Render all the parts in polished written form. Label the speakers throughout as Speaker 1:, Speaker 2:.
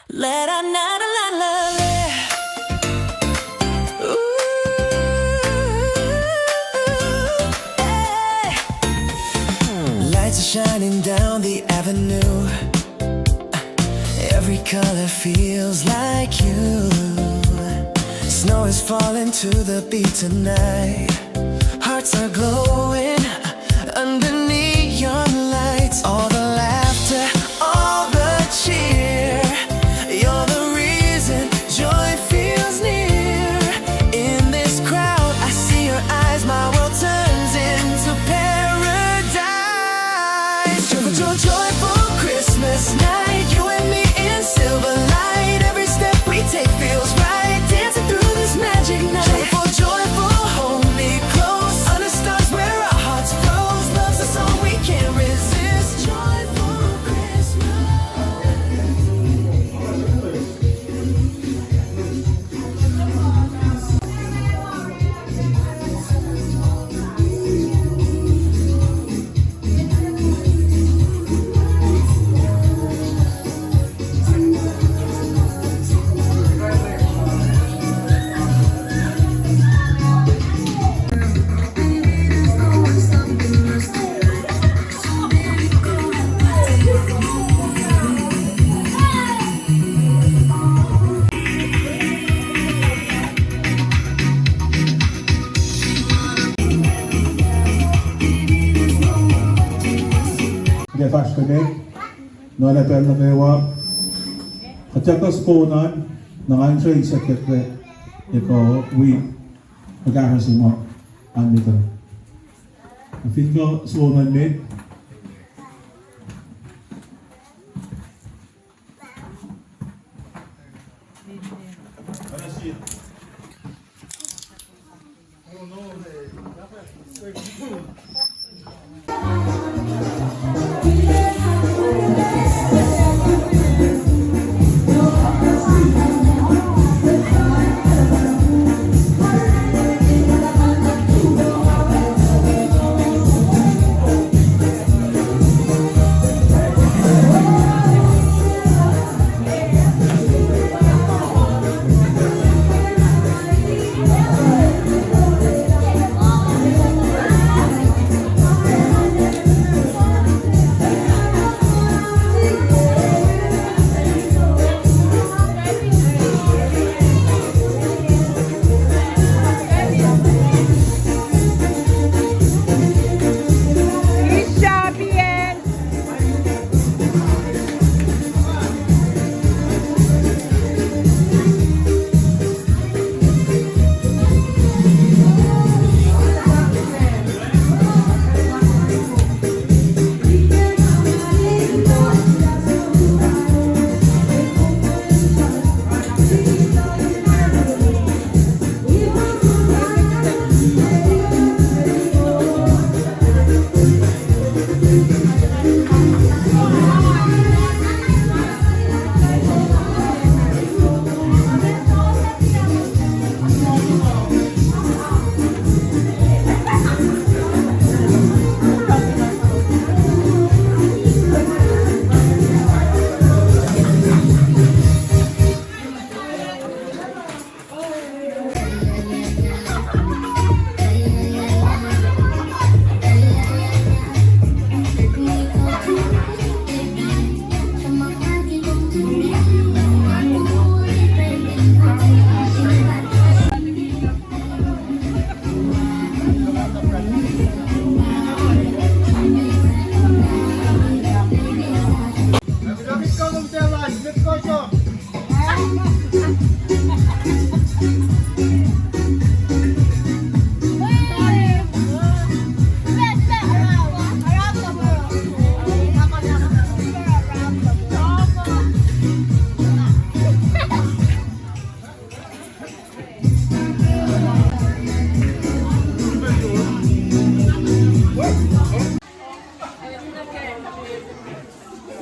Speaker 1: Let a na la la la la. Lights are shining down the avenue. Every color feels like you. Snow is falling to the beat tonight. Hearts are glowing under neon lights. All the laughter, all the cheer. You're the reason joy feels near. In this crowd, I see your eyes. My world turns into paradise. Joyful, joyful Christmas night. You and me in silver light. Every step we take feels right. Dancing through this magic night. Joyful, joyful, hold me close. Under stars where our hearts froze. Love's a song we can't resist. Joyful Christmas.
Speaker 2: Det første meg, når jeg ber meg var, at jeg kan spåne ng ayon sa sekretary, ito, mag-ahasing mo, ang dito. Ang fin ko, spåne meg,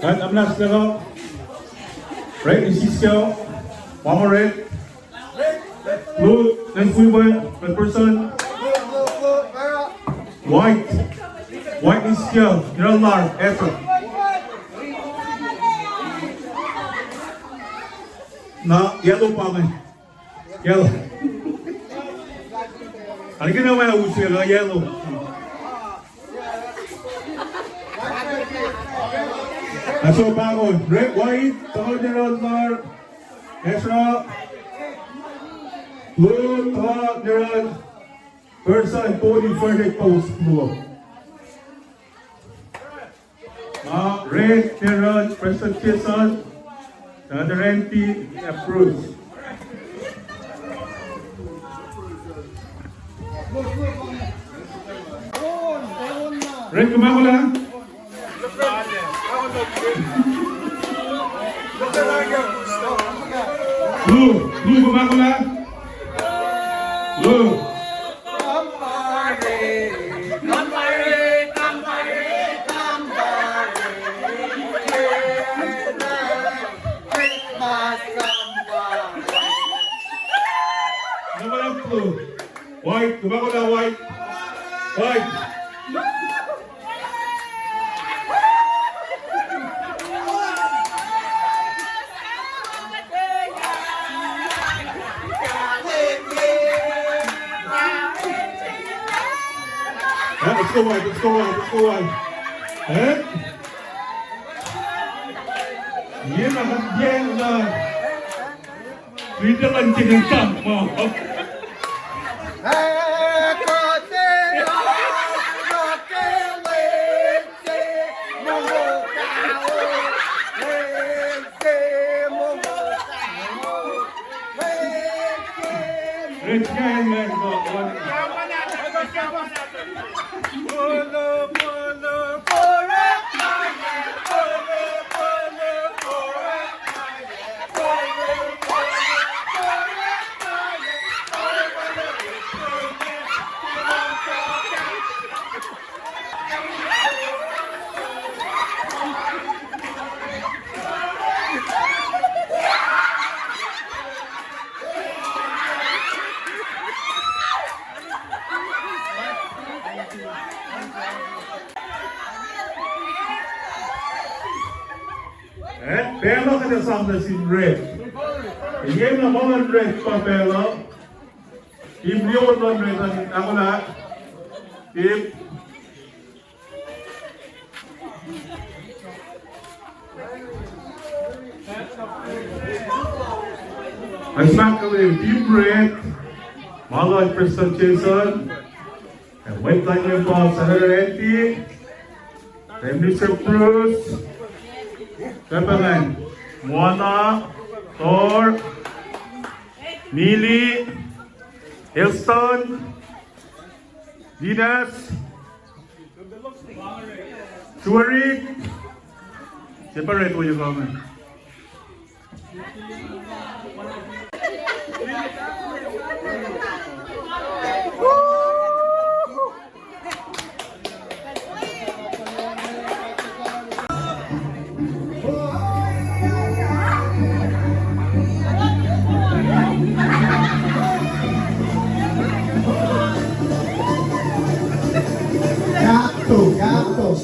Speaker 3: Right, I'm not still up. Right, is she still? One more red. Blue, next blue one, the person. White. White is still. You're alarmed. Effort. na yellow pa man. Yellow. Halika na may uso yung yellow. Aso bangon. Red, white, tawag niya ron, Mark. Ezra. Blue, tawag niya ron. Person, pony, verdict, post, blue. Red, niya ron, President Jason. Another MP, approved. Red, kumako lang. Blue, kumako lang. Blue. Blue. White, kumako lang, white. White. Let's go white, let's go white, let's go white. Eh? Yan ang hanggang na hindi lang sinintang mo. Rich guy, man. Belo ka na sama si Red. Hingay na mga Red pa, Belo. Team Leon ng Red. Ako na. Team. I smack away Team Red. Malo at Preston Jason. And wait like your boss. Another empty. Then Mr. Bruce. Kapangan, Moana, Thor, Neely, Hillston, Dinas, Tulig. Separate what you comment.
Speaker 1: Gato.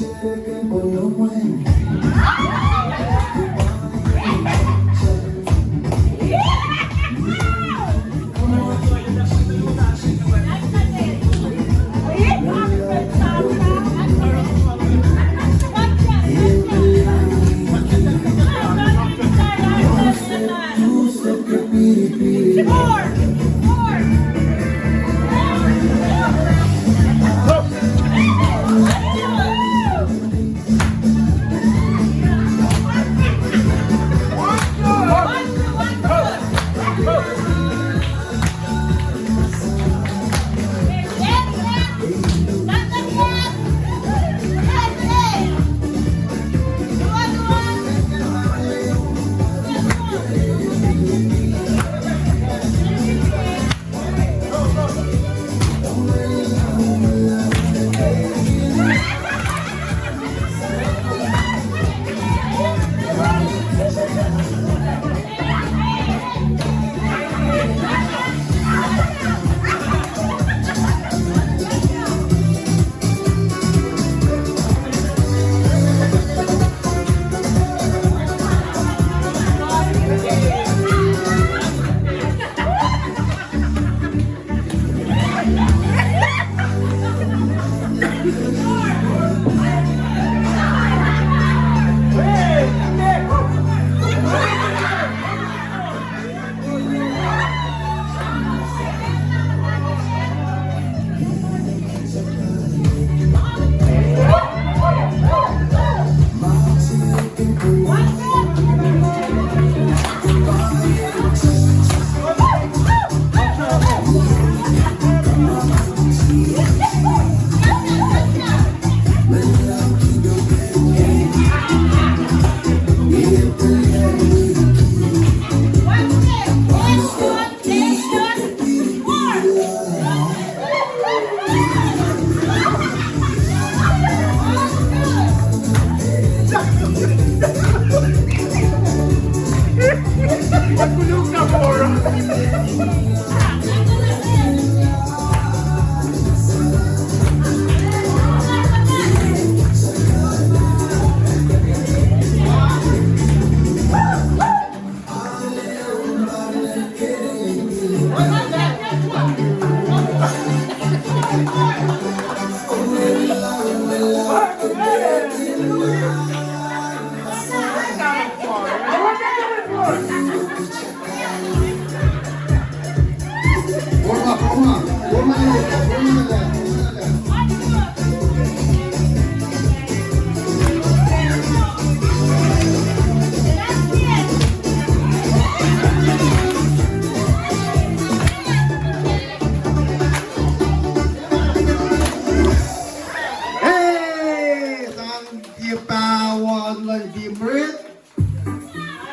Speaker 4: Team Red.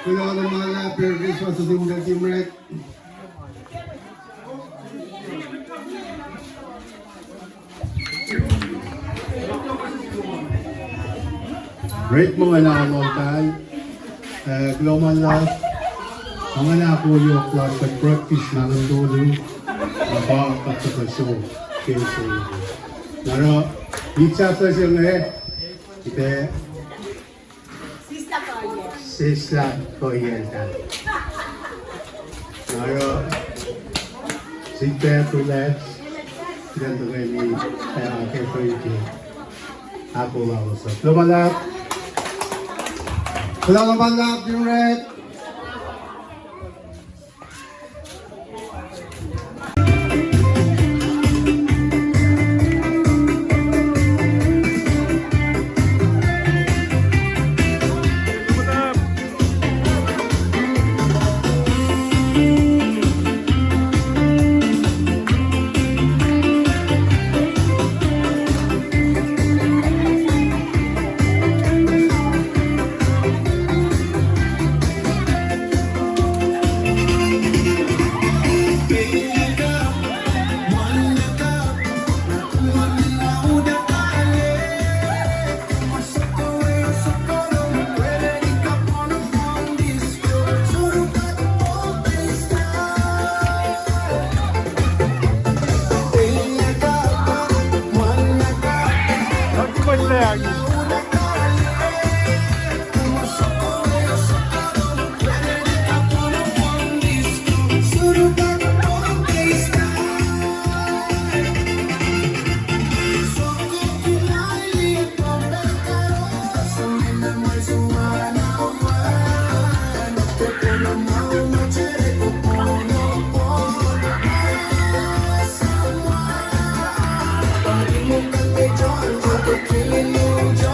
Speaker 4: Kailangan naman na Merry Christmas sa Team Red. Great mga nakalontan. Global love. Mga nakuyo class at practice na ng dulo. Aba at sa show. Keso. Naro, pizza sa siya nga eh. Ite. Sisla Koyenta. Naro, Sita Tulig. Ganto kayo ni Keso Ike. Ako ako sa lumalap. Lumalap yung red.
Speaker 1: Killing you.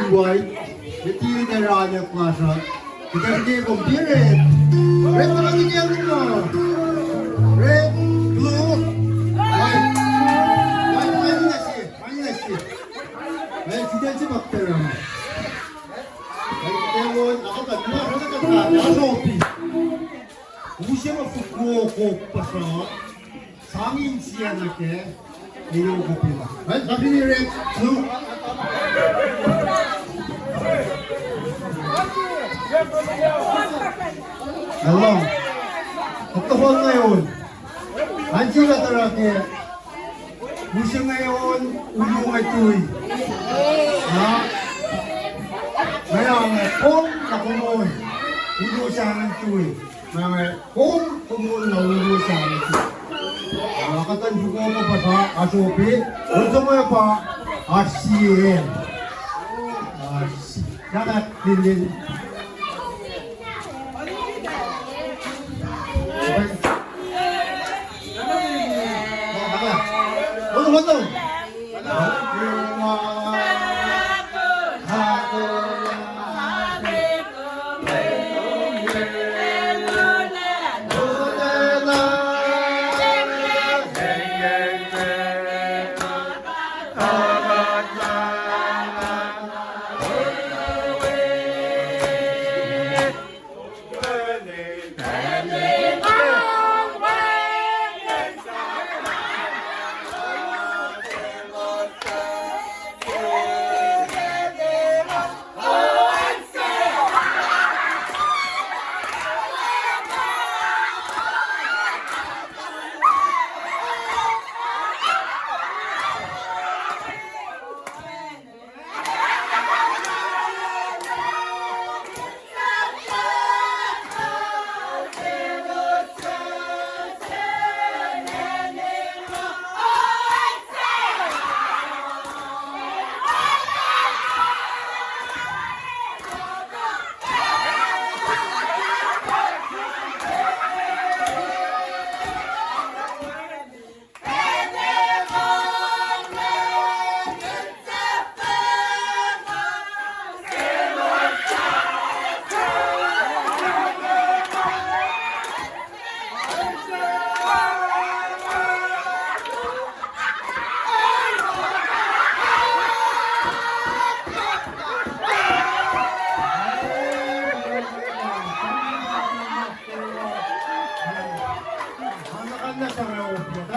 Speaker 4: White, the team that are the class, because they compare it. Red, red, blue, white. White, sudah cepat terang. Telepon, aku tak tahu, Asopi. Usia Fukuoka pasal, Samin sianake, dia kopi lah. Tapi ni red, blue. Alam, kataon ngayon, anjing na tarake, musia ngayon, ulo ng Utwe. Ha? Ngayon, kung nakumon, ulo siya ng Utwe. Ngayon, kung kumon na ulo siya ng Utwe. Nakatan juga ko pa sa Asopi, unsa mo pa, ASEAN. Dapat din. Betul.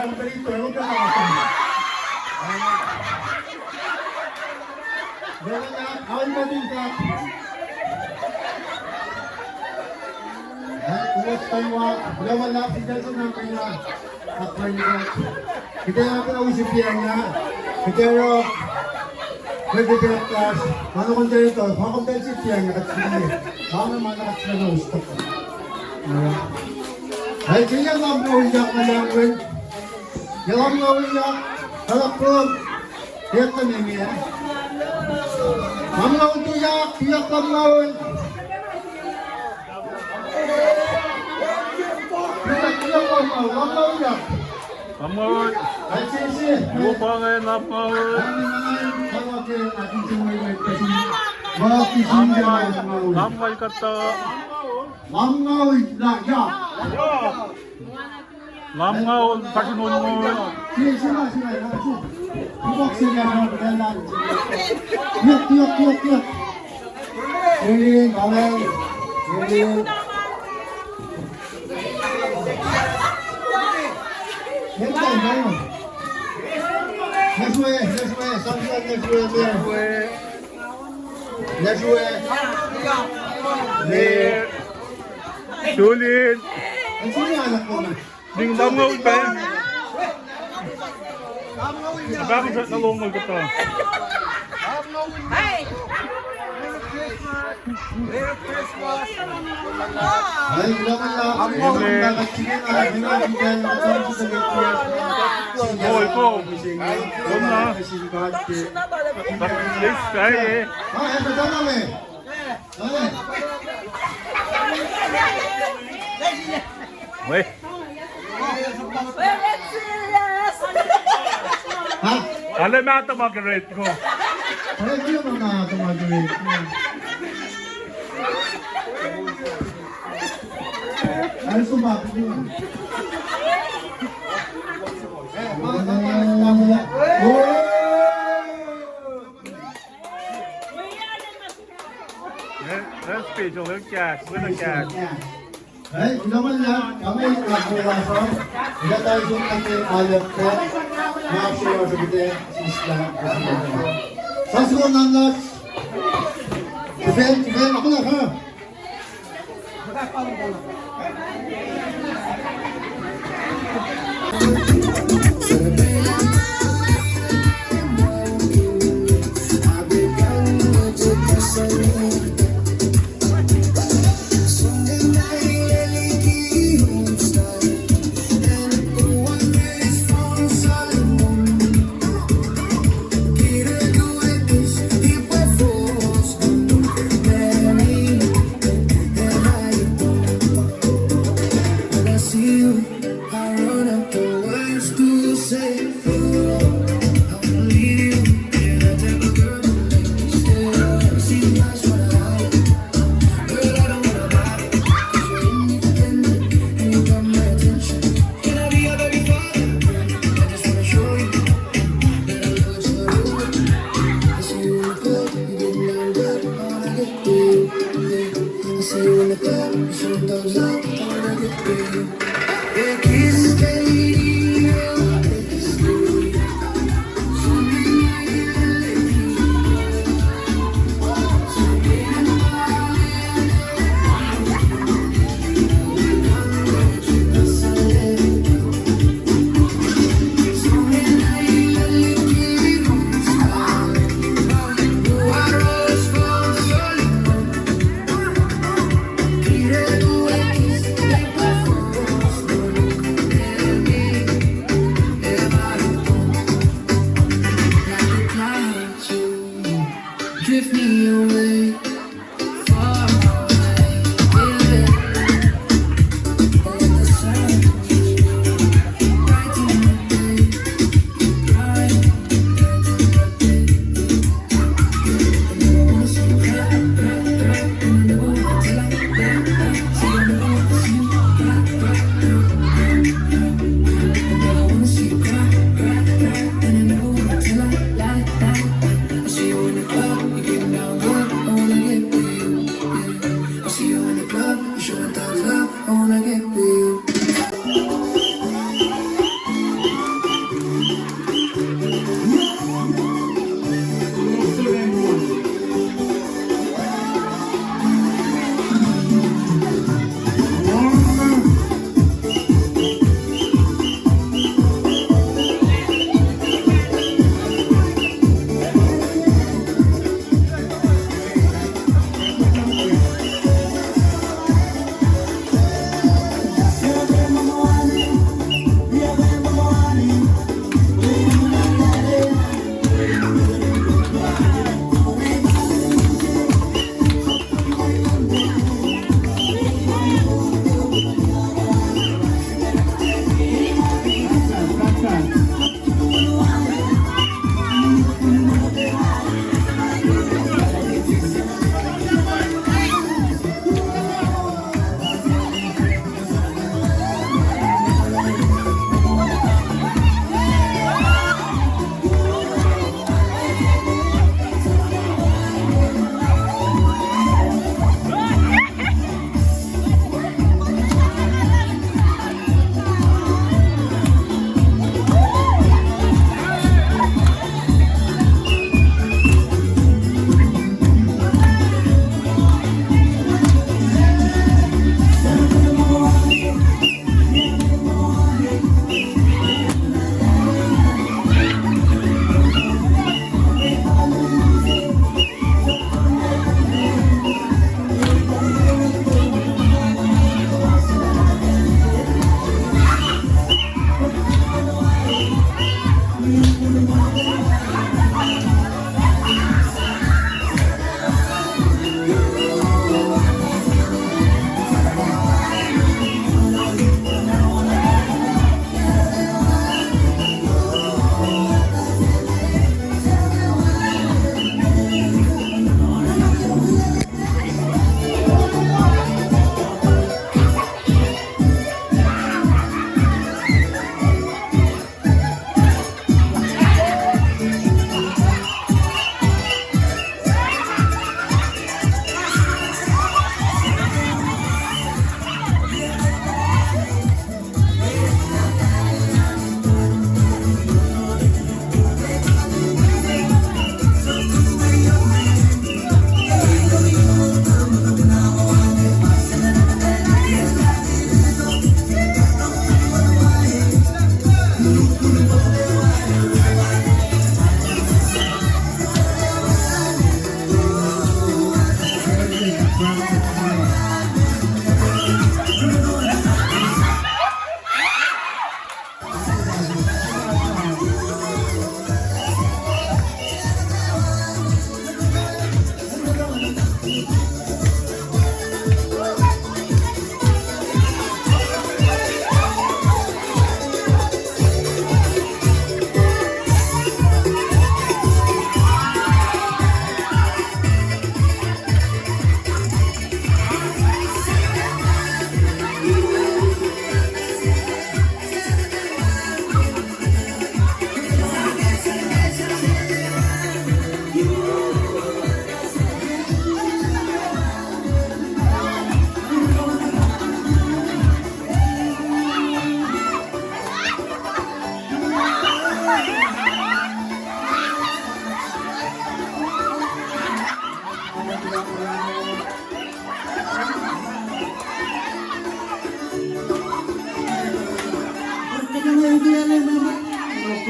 Speaker 4: Meron ka dito, huwag ka nakasama. Meron na, awal ka din ka. Kumus tayo lawan lang si Nelson ng kanya. At kanya. Kita natin ang usipian niya. Pero, pwede ka ng class. Ano kung tayo ito? Baka kung tayo sipian niya. Baka naman nakasila na gusto ko. Ay, kaya nga ang mawiyak na langwin. Yung ang mawiyak. Harap ko. Tiyak na nimi yan. Ang ngawin tiyak. Tiyak ang ngawin.
Speaker 3: Amor, lupa ngayon na Amor. Amay ka ta. Lamngaw, pakinun mo. Tulig. Ding lamngaw ba? Bakit sa nalungol ka ta?
Speaker 5: Hey! Merry Christmas!
Speaker 4: Ay, naman na ako yung nakachingin na hinagigyan ng alam sa Gagpias.
Speaker 3: Hoy ko. Doon na. Please, kaya eh.
Speaker 4: Ah, ito dyan namin. Dali.
Speaker 3: Wait.
Speaker 4: Ha?
Speaker 3: Alam mo ito mag-rate ko.
Speaker 4: Ay, hindi naman nakakamagilig. Ay, sumapit yun.
Speaker 3: Let's special, little cat, little cat.
Speaker 4: Ay, naman lang, kami nagpulasan. Hindi tayo yung ating alat ko. Nakasiyaw sa bitin, si Islam. Saan ko nangat? Si Ben, ako lang ha.
Speaker 1: Drift me away, far away, baby. And the sun, bright in the day, bright in the day. And I wanna see you cry, and I know what you like, see I know what you cry, and I wanna see you cry, and I know what you like. I see you in the club. Down good, I wanna get with you. Yeah. I see you in the club, you showing thugs love. I wanna get with you.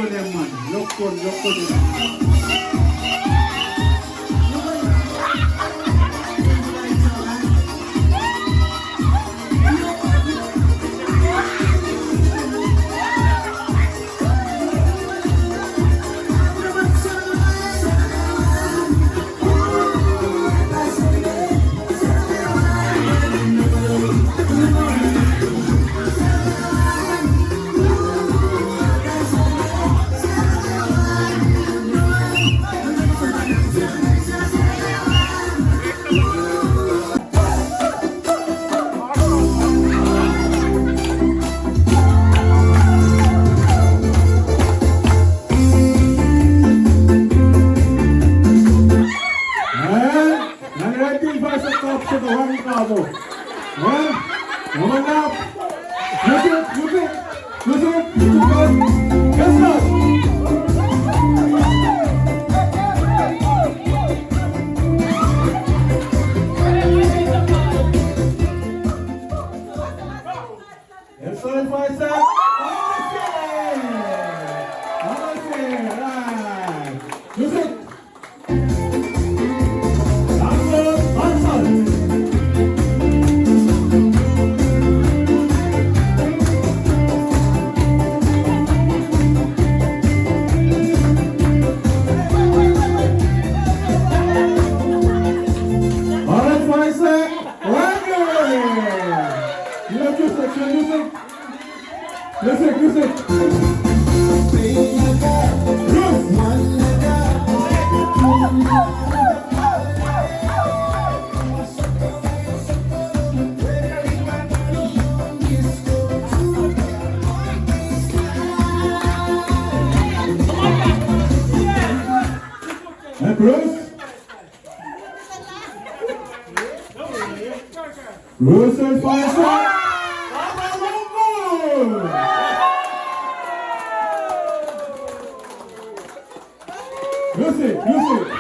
Speaker 4: naman. Lokon.
Speaker 2: Bruce and Fire. Music.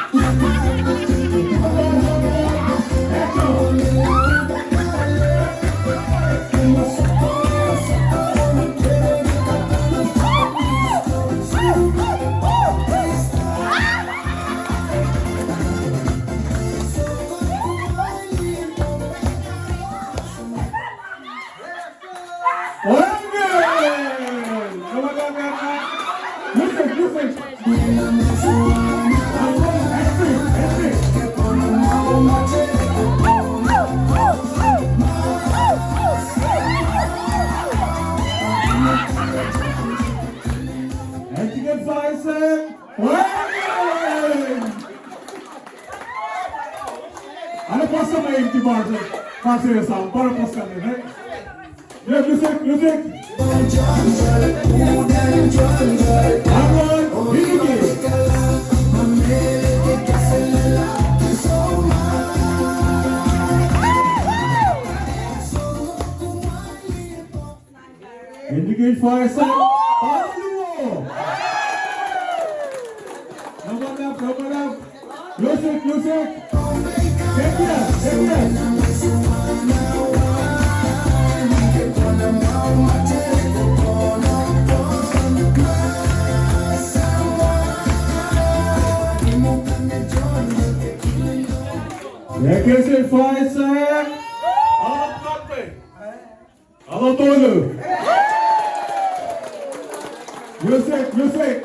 Speaker 2: Ano pa sa may empty bar? Kasi yung sound, para pa sa kanila. Yeah, music! Anro, Tulig! Indicate fire sign. Palikkun! Open up! Music! Take it! Herkese fire sign. Natul! Music!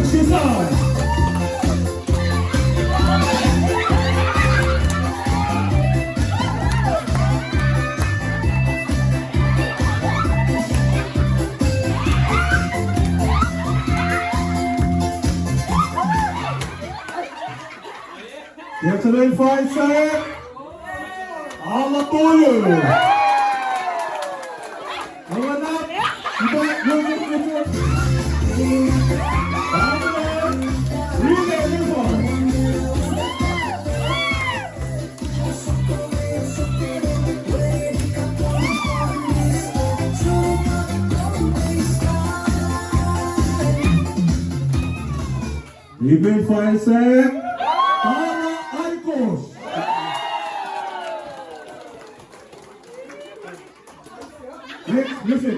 Speaker 2: Chistmas! Barcelona 5 set. Natul. Naman na. Iba, yun. Even 5 set. Para Arcos. Listen.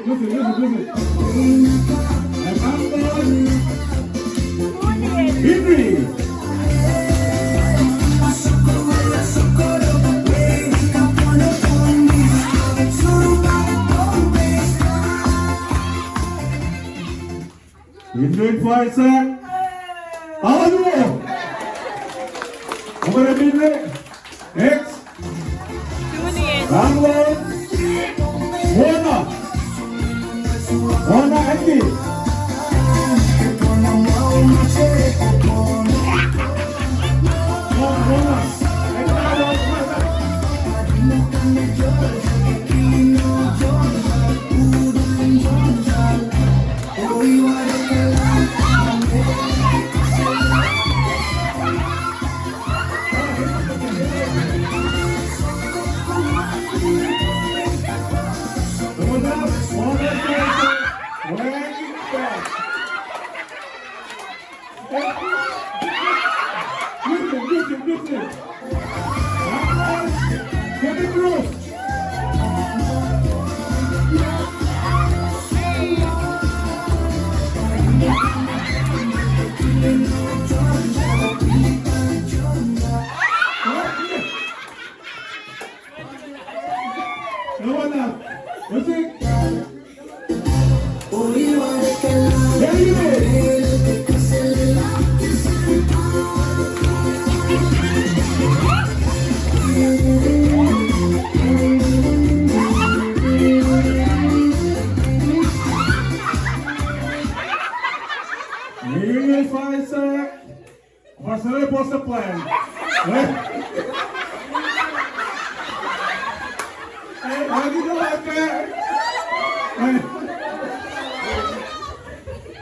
Speaker 2: Henry. Henry 5 set. Anro. Over Henry. Next. Anro. Ona Andy. Barcelona was the plan. How do you like that?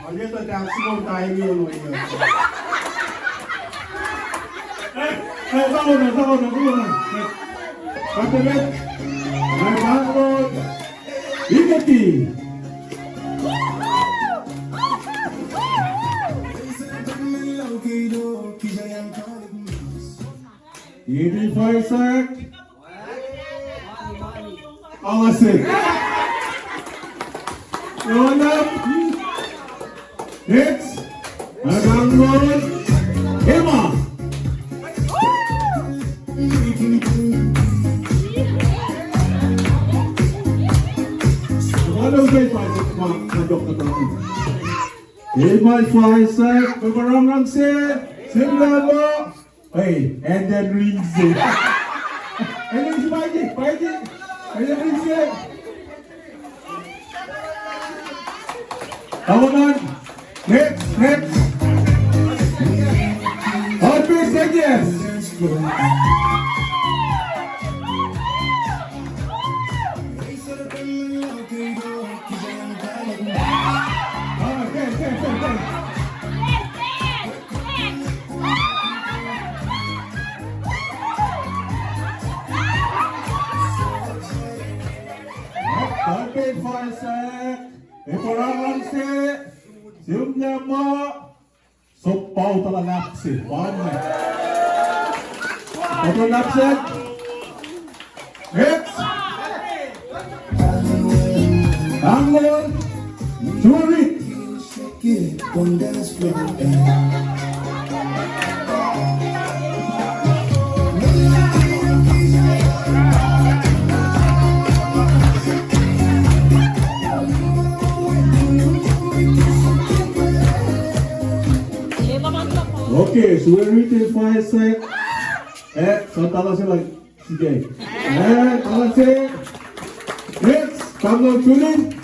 Speaker 4: Ano ito, maximum tayo yun.
Speaker 2: Sako na. Patulit. Nagpapot. Igati. Even 5 set. Alasik. Going up. Hits. Anro. Emma. Ano ba yung 5 set? Madok na tayo. Emma 5 set. Pabarang set. Simlalo. Hey, and then rings it. And then fight it. And then rings it. Come on. Next. Hot base again. Kapit 5 set. Iparangan si Siumnya mo. Sopaw talalap si Paano? Talalap set. Hits. Anro. Tulig. Okay, so we're reaching 5 set. So tala sila. Sige. Tala siya. Hits. Pablo Tulig.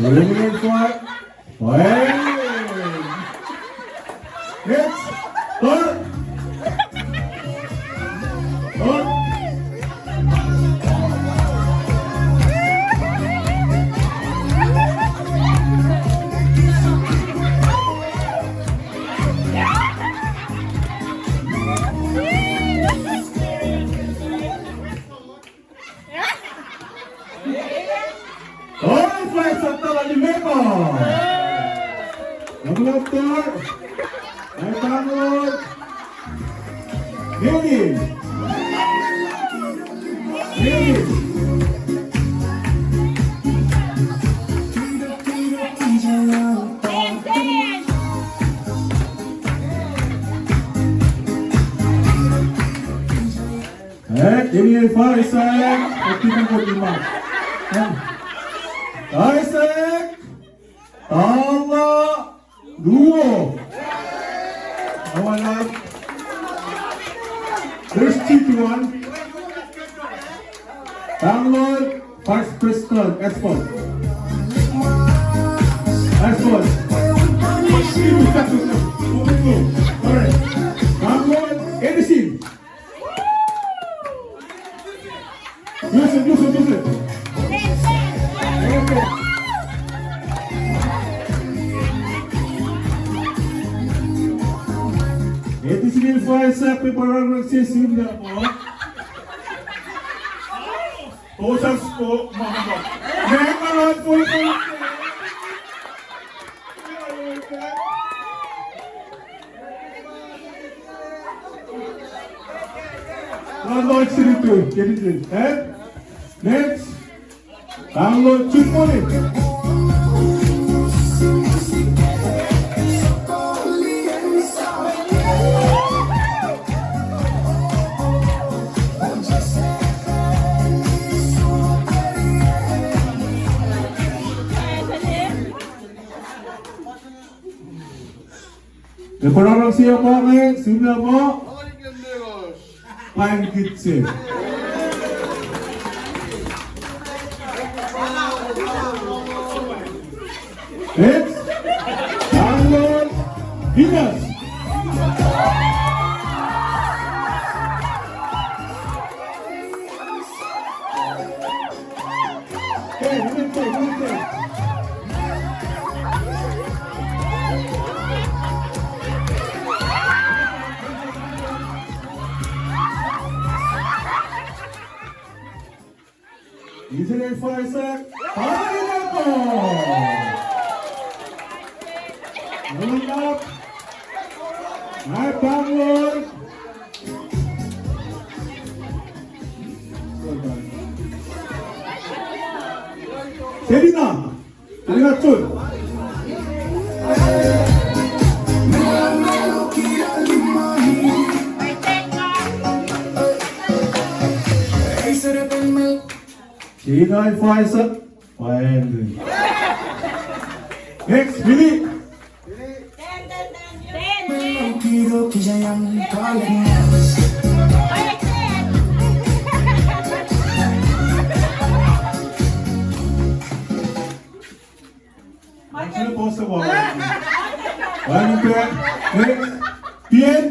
Speaker 2: Eliminate five. Next. Start. Flex at Talalimico. Double up door. Right downward. Million. Ini Faris sayang, ketika kelima. Isaac, Allah, duo. Awan up. There's 2-1. Download, first Crystal, Export. Export. Alright. Download, Edison. Use it. Ito sinilfire sa preparang nagsisimula mo. Tosas po, mga ba? Meron po ito. Download sirito. Get it in. Next. Download Chistmas. Prepararang siya po kayo, sila mo. Palikkun. Next, download Venus. Internet fire set. Rolling up. Right downward. Serina. Natul. China fire set. Fine. Next, Billy. Actually, post the wall. One pair. Next, Tien.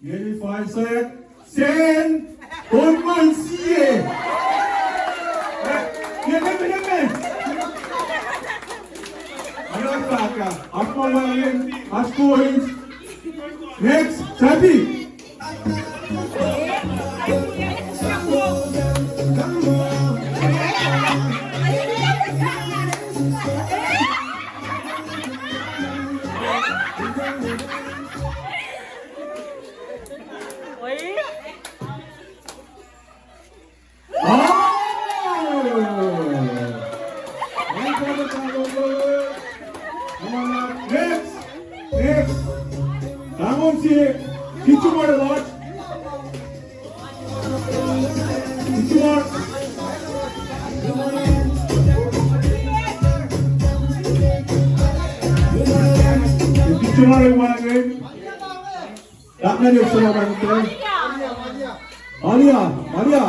Speaker 2: Nearly 5 seconds. Sen! Und man sieht! Hier, nimm! Anak Plaka, aku main, aku win. Next, Sati! Next. Bangun si Kichumar lot. Kichumar. Wagen. Dak na yung sulamante. Maria.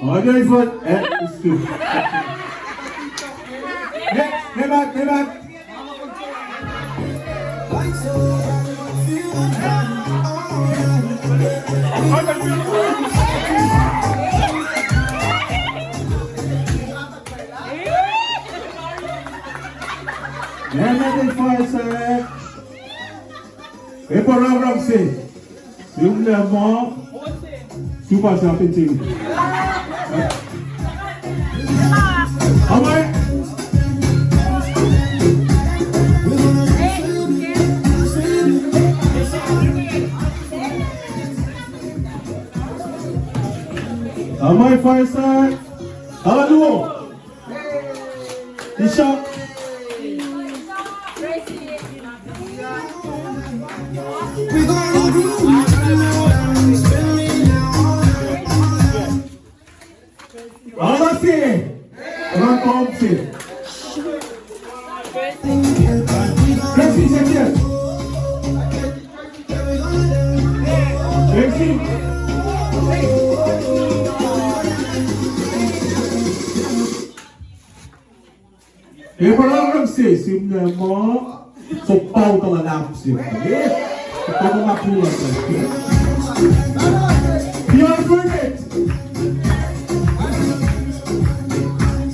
Speaker 2: Okay, foot. It's two. Next, back. Natin 5 sec. Parang si. Yung mo. Super sa pinting. Amay. Amay 5 sec. Halo. Ishak. Orang komsi. Kresi sekian. Kresi. Orang sih simnya mau sopau telah sih. Kita mau pulang lagi. Biar berget.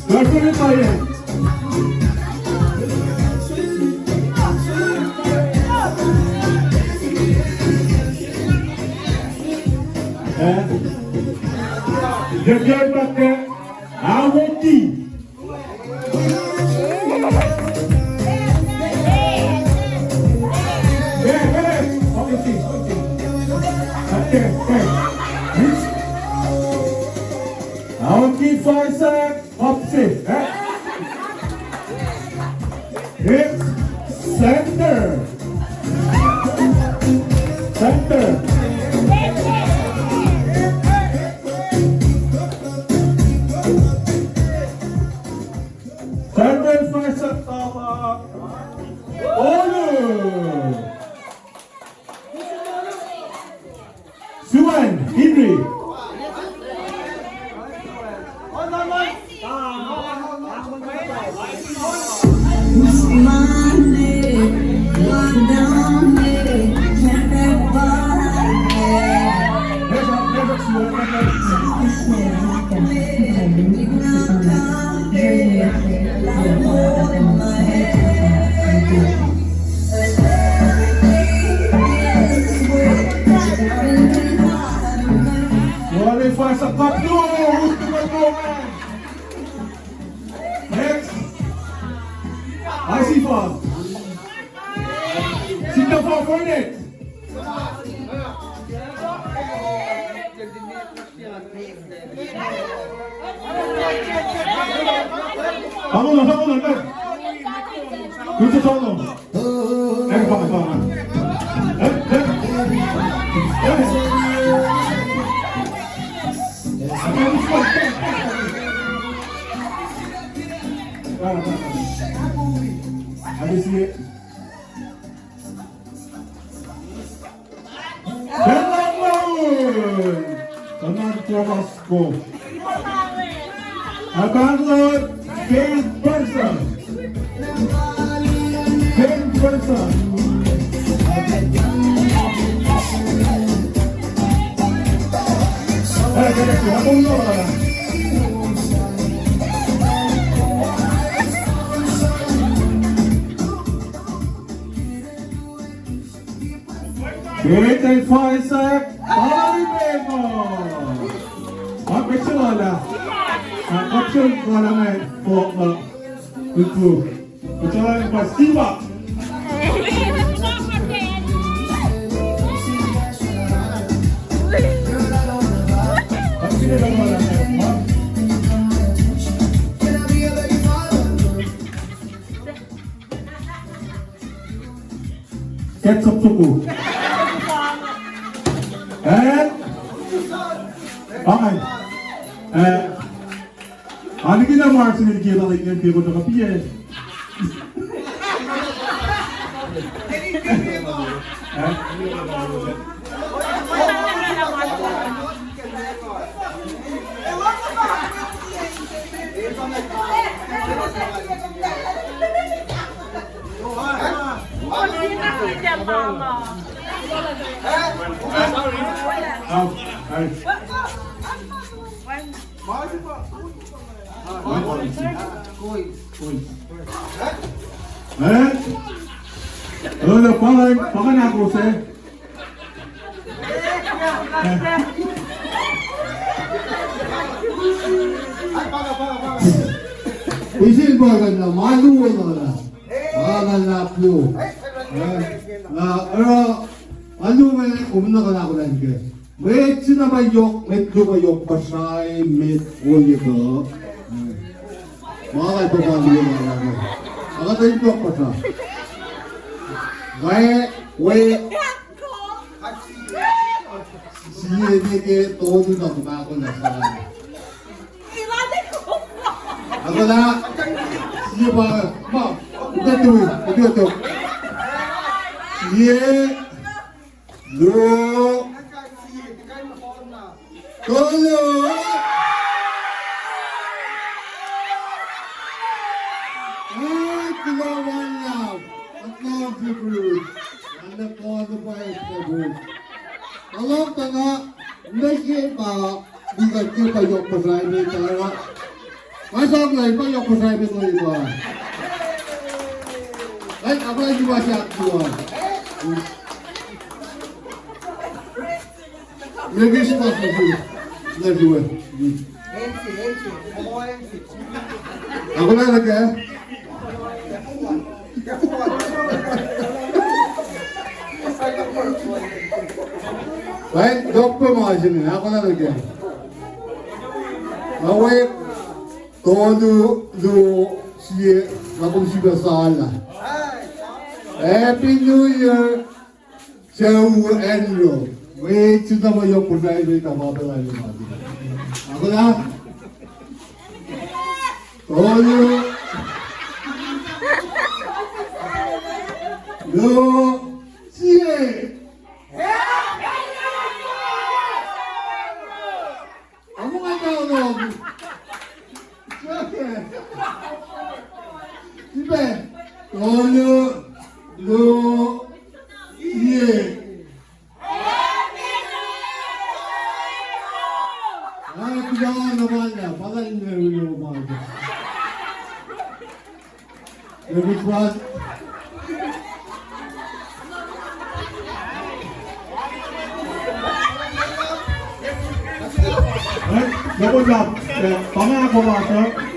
Speaker 2: Berget aja. Jaga pakai awoti. Awoti Faisal opposite. Hit center. Center Faisal tawag. Suwan, Indri. Boleh fasa kaptu, next, Asifa, Sita Fornet. Kamu lah. Lucu solo. Kamu. Habis ini. Tenang Thomasku. Akan game person. Kita Faisal, Palimo. Apa wala? Option wala na po Utwe. Ito ang pasiba. ketchup suku. And okay. Ano ginawa sa nilkira like yung tiro na kapiye? Ano pangan ako sa
Speaker 4: 이실 바간 나 마누어라 나나나표 나 마누어에 없나가 나고라니까 왜 지나봐 욕 맥주가 욕 바사이 맥 오이거 마가 또 가는 거라고 아가도 욕 바사 왜 지혜에게 도둑하고 마고 나서 아가나 지혜 봐 어디 지혜 너 걸려 그거 말라 아까 그 안돼 꺼도 봐야 Alam ka nga, hindi pa, di ka pa yung pasaybe talaga. Masang lang pa yung pasaybe ko ito. Ay, ako ay diba siya aktuwa. Nagis pa sa siya. Nagis. Ako na nagka. Baik, dokter mau aja nih, aku nak lagi. Awak todo si lagu si bersalah. Happy New Year, jauh Anro. Wait, kita mau yang pernah ini kita mau berlari lagi. Aku nak todo si Kamu nggak tahu dong? Siapa? Siapa? Lo, iya. Aku jangan namanya, pada ini dulu mana? Lebih kuat.
Speaker 2: Good job. Pangako ba siya?